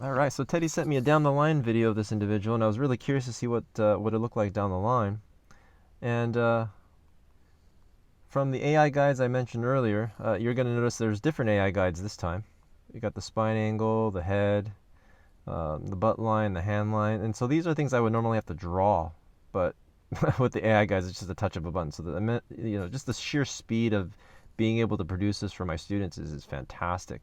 All right, so Teddy sent me a down the line video of this individual, and I was really curious to see what it looked like down the line. And from the AI guides I mentioned earlier, you're going to notice there's different AI guides this time. You got the spine angle, the head, the butt line, the hand line, and so these are things I would normally have to draw, but with the AI guides, it's just a touch of a button. So just the sheer speed of being able to produce this for my students is fantastic.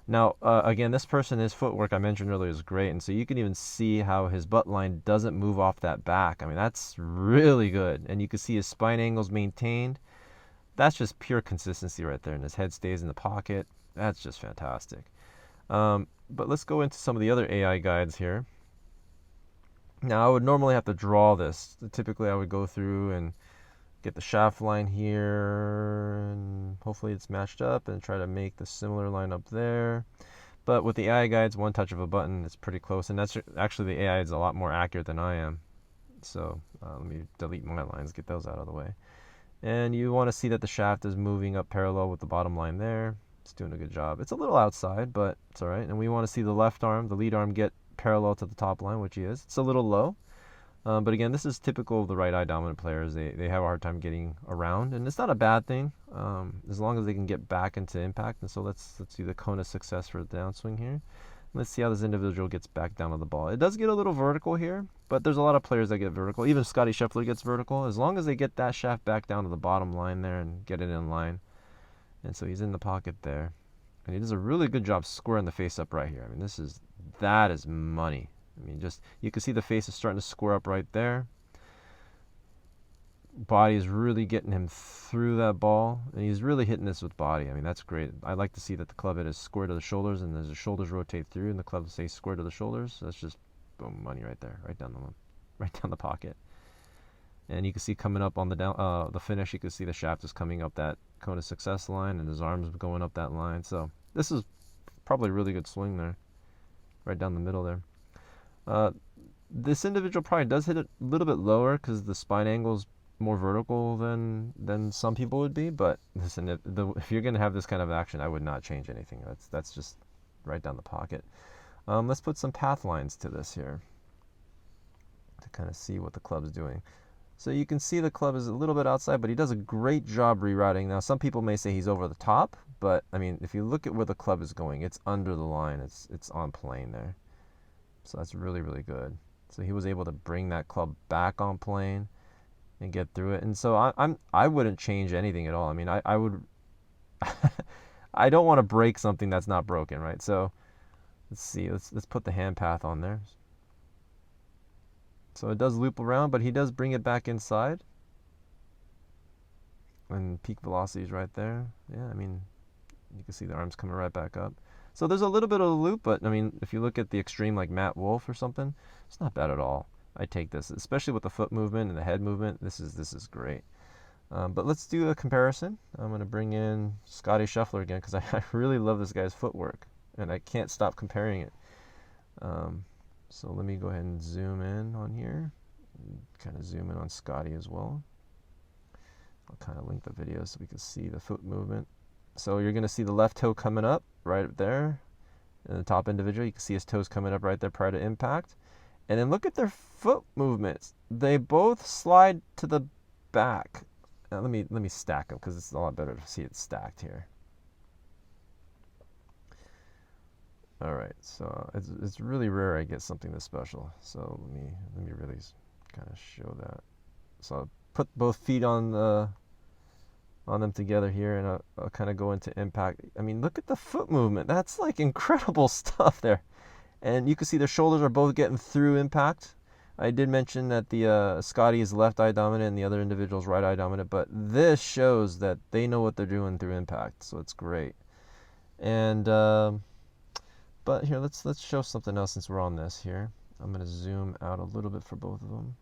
Now, again, this person, his footwork I mentioned earlier is great, and so you can even see how his butt line doesn't move off that back. I mean, that's really good, and you can see his spine angles maintained. That's just pure consistency right there, and his head stays in the pocket. That's just fantastic. But let's go into some of the other AI guides here. Now, I would normally have to draw this. Typically, I would go through and get the shaft line here, and hopefully it's matched up, and try to make the similar line up there. But with the AI guides, one touch of a button, it's pretty close, and that's actually the AI is a lot more accurate than I am. So let me delete my lines, get those out of the way. And you want to see that the shaft is moving up parallel with the bottom line there. It's doing a good job. It's a little outside, but it's all right. And we want to see the left arm, the lead arm, get parallel to the top line, which he is. It's a little low. But again, this is typical of the right eye dominant players. They have a hard time getting around, and it's not a bad thing as long as they can get back into impact. And so let's see the cone of success for the downswing here. Let's see how this individual gets back down to the ball. It does get a little vertical here, but there's a lot of players that get vertical. Even Scotty Scheffler gets vertical. As long as they get that shaft back down to the bottom line there and get it in line. And so he's in the pocket there. And he does a really good job squaring the face up right here. I mean, that is money. I mean, just you can see the face is starting to square up right there. Body is really getting him through that ball, and he's really hitting this with body. I mean, that's great. I like to see that the club head is square to the shoulders, and as the shoulders rotate through, and the club stays square to the shoulders. So that's just boom, money right there, right down the pocket. And you can see coming up on the finish, you can see the shaft is coming up that cone of success line, and his arms going up that line. So this is probably a really good swing there, right down the middle there. This individual probably does hit it a little bit lower because the spine angle is more vertical than some people would be. But listen, if you're going to have this kind of action, I would not change anything. That's just right down the pocket. Let's put some path lines to this here to kind of see what the club's doing. So you can see the club is a little bit outside, but he does a great job rerouting. Now, some people may say he's over the top, but I mean, if you look at where the club is going, it's under the line. It's on plane there. So that's really, really good. So he was able to bring that club back on plane and get through it. And so I wouldn't change anything at all. I mean, I would I don't want to break something that's not broken, right? So let's see. Let's put the hand path on there. So it does loop around, but he does bring it back inside. And peak velocity is right there. Yeah, I mean, you can see the arms coming right back up. So there's a little bit of a loop, but I mean, if you look at the extreme like Matt Wolf or something, it's not bad at all. I take this, especially with the foot movement and the head movement. This is great. But let's do a comparison. I'm going to bring in Scotty Scheffler again because I really love this guy's footwork, and I can't stop comparing it. So let me go ahead and zoom in on here, kind of zoom in on Scotty as well. I'll kind of link the video so we can see the foot movement. So you're going to see the left toe coming up right there in the top individual. You can see his toes coming up right there prior to impact. And then look at their foot movements. They both slide to the back. Now let me stack them because it's a lot better to see it stacked here. All right, so it's really rare I get something this special. So let me really kind of show that. So I'll put both feet on them together here, and I'll kind of go into impact. I mean, look at the foot movement. That's like incredible stuff there. And you can see their shoulders are both getting through impact. I did mention that the Scotty is left eye dominant and the other individual is right eye dominant, but this shows that they know what they're doing through impact, so it's great. And but here, let's show something else since we're on this here. I'm going to zoom out a little bit for both of them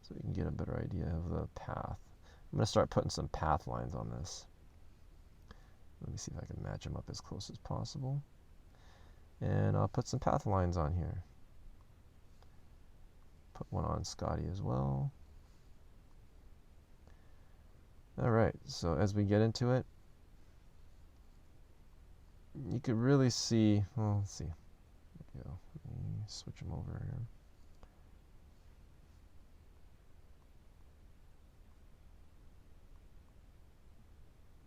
so you can get a better idea of the path. I'm going to start putting some path lines on this. Let me see if I can match them up as close as possible. And I'll put some path lines on here. Put one on Scotty as well. All right, so as we get into it, you could really see, well, let's see. go. Let me switch them over here.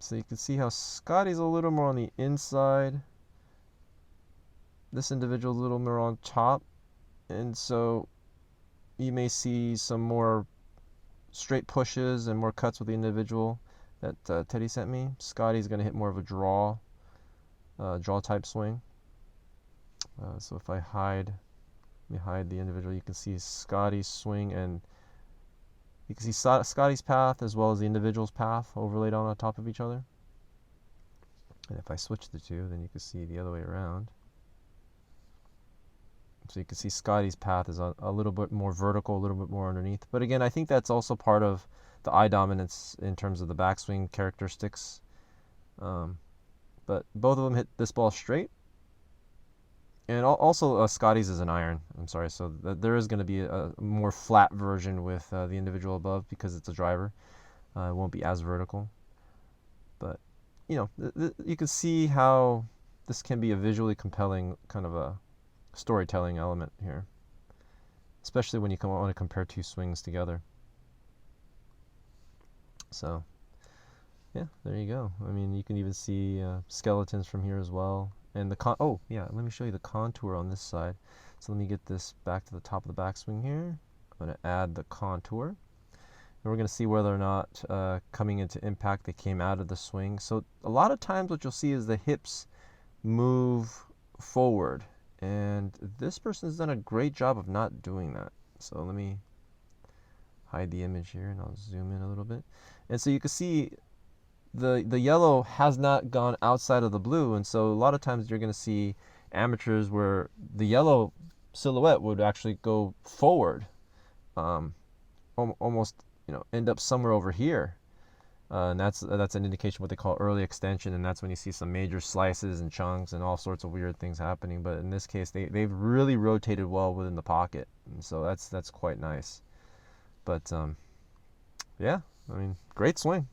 So you can see how Scotty's a little more on the inside. This individual is a little more on top. And so you may see some more straight pushes and more cuts with the individual that Teddy sent me. Scotty's going to hit more of a draw type swing. So if I hide the individual, you can see Scotty's swing, and you can see Scotty's path as well as the individual's path overlaid on top of each other. And if I switch the two, then you can see the other way around. So you can see Scotty's path is a little bit more vertical, a little bit more underneath. But again, I think that's also part of the eye dominance in terms of the backswing characteristics. But both of them hit this ball straight. And also Scotty's is an iron. I'm sorry. So there is going to be a more flat version with the individual above because it's a driver. It won't be as vertical. But, you know, you can see how this can be a visually compelling kind of a storytelling element here, especially when you want to compare two swings together. So yeah, there you go. I mean, you can even see skeletons from here as well. And oh yeah, let me show you the contour on this side. So let me get this back to the top of the backswing here. I'm going to add the contour, and we're going to see whether or not coming into impact they came out of the swing. So a lot of times what you'll see is the hips move forward, and this person has done a great job of not doing that. So let me hide the image here and I'll zoom in a little bit. And so you can see the yellow has not gone outside of the blue, and so a lot of times you're going to see amateurs where the yellow silhouette would actually go forward, almost, you know, end up somewhere over here. And that's an indication of what they call early extension, and that's when you see some major slices and chunks and all sorts of weird things happening. But in this case, they've really rotated well within the pocket, and so that's quite nice. But yeah, I mean, great swing.